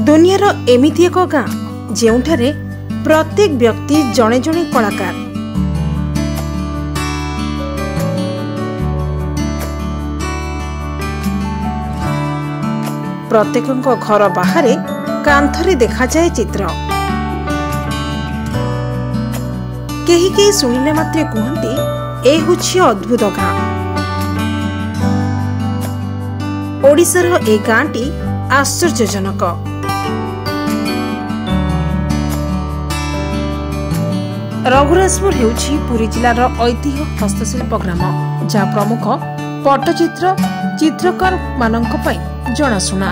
दुनियार एमिति एक गाँ जेउठारे प्रत्येक व्यक्ति जड़े जड़े कलाकार। प्रत्येक घर बाहर कांथरे देखा जाए चित्र। केही केही सुनिले मात्रे कहते ए होछि अद्भुत गाँ। ओडिशार ए गाँटी आश्चर्यजनक। रघुराजपुर हेउछि पुरी जिलार ऐतिह्य हस्तशिल्प ग्राम, जहाँ प्रमुख पट्टचित्र चित्रकार मानक पई जनाशुना।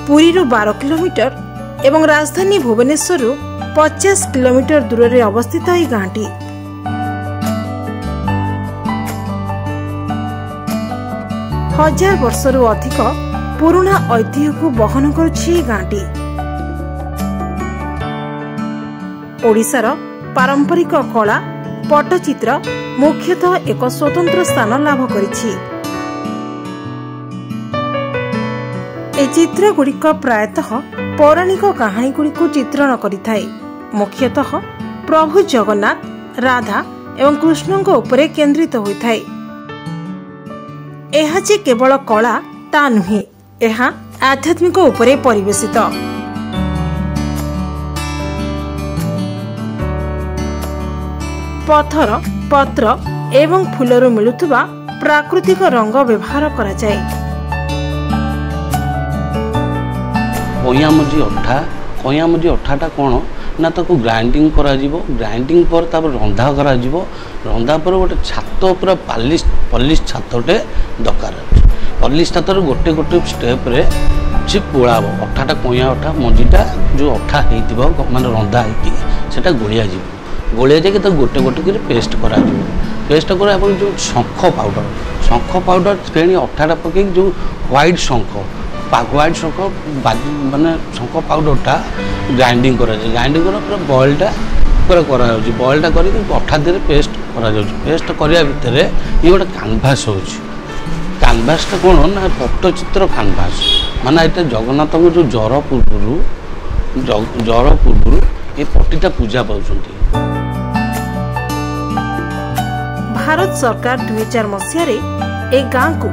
पुरी 12 किलोमीटर एवं राजधानी भुवनेश्वर 50 किलोमीटर दूर में अवस्थित यह गाँटी। हजार वर्षरू अधिक पुराना ऐतिह्य को बहन करुछि गाँटी। ओडिशार पारंपरिक कला पट्टचित्र मुख्यतः एक स्वतंत्र स्थान लाभ करिछि। ए चित्र गुड़िक प्रायतः पौराणिक कहानी गुड़िक चित्रण करिथाए। मुख्यतः प्रभु जगन्नाथ, राधा एवं कृष्णଙ୍କ उपरे केंद्रित होइथाए। एहा जे केवल कला ता नुहे, एहा आध्यात्मिक उपरे परिवेशित। पत्थर, पत्र एवं फूलरू मिलुथुबा प्राकृतिक रंग व्यवहार करा जाए। कयामजी अठाटा कौन ना ताको ग्राइंडिंग करा जीवो। ग्राइंडिंग पर तापर रंधा करा जीवो। रंधा पर गोटे छात पूरा पॉलिश छातटे दरकार। पॉलिश छातर गोटे गोटे स्टेप रे से पोड़ाब। अठाटा कया अठा मझीटा जो अठा हेतिबो माने रंधा हेकी सेटा गोलिया जीवो। गोलिया जाके तो गोटे गोटे कर पेस्ट करा जीवो। पेस्ट करा जो शंख पाउडर फेणी अठाटा पकई जो व्हाइट शंख माने शंख पाउडरटा ग्राइंडिंग करा जाए। ग्राइंडिंग करा पूरा बॉयलटा पूरा करा जाउछि। बॉयलटा करी अठा दे पेस्ट करा जाउछि। पेस्ट करिया भितर ये गोटे कैनभास होउछि। कैनभासटा कोन ना पट्टचित्र कैनभास माने एटा जगन्नाथ को जो जर पूर्व ये पट्टीटा पूजा पाउछन्ती। भारत सरकार 2004 मसीह ए गाँ को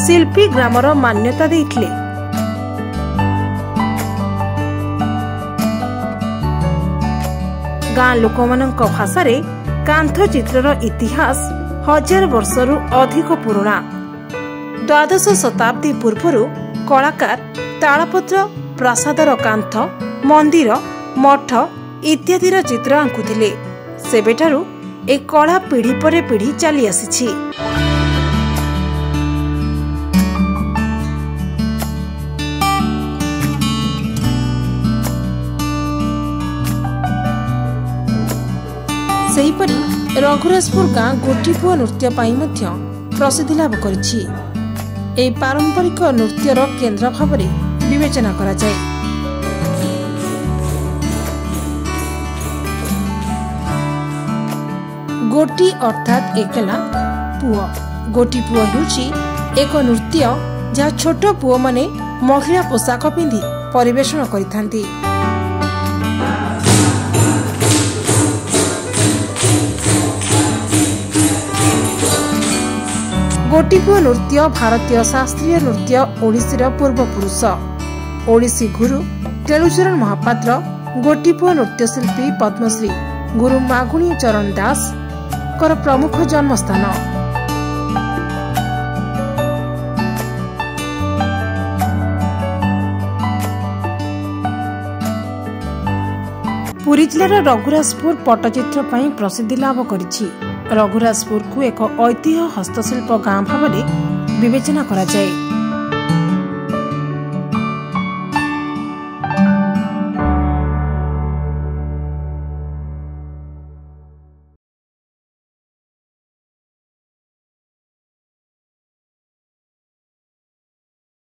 शिल्पी ग्रामर मान्यता देइथिले। गाँ लोकमानंक भाषारे कांथ चित्रर इतिहास 1000 वर्षरू अधिक पुराना। 12 शताब्दी पूर्वरू कलाकार तालपत्र, प्रासादर कांथ, मंदिर, मठ इत्यादिर चित्र आंकुथिले। सेबेठारू ए कला पीढ़ी पर पीढ़ी चली आसीछि। सेहीपरि रघुराजपुर गाँ गोटीपुआ नृत्य पाई मध्य प्रसिद्धि लाभ करिछि। ए पारंपरिक नृत्यर केंद्र भावरे विवेचना करा जाए। गोटी अर्थात एकला पुआ। गोटी पुआ हेउछि एक नृत्य जहाँ छोट पुआ माने महिला पोशाक पिंधि परिवेषण करिथांती। गोटीपुआ नृत्य भारतीय शास्त्रीय नृत्य ओडिशीर पूर्वपुरुष। ओडिशी गुरु केलुचरण महापात्र, गोटीपुआ नृत्यशिल्पी पद्मश्री गुरु मागुणी चरण दास कर प्रमुख जन्मस्थान। पुरी जिलार रघुराजपुर पट्टचित्र पाई प्रसिद्धि लाभ करिछि। रघुराजपुर को एक ऐतिह्य हस्तशिल्प गाँ भाव विवेचना करा जाए।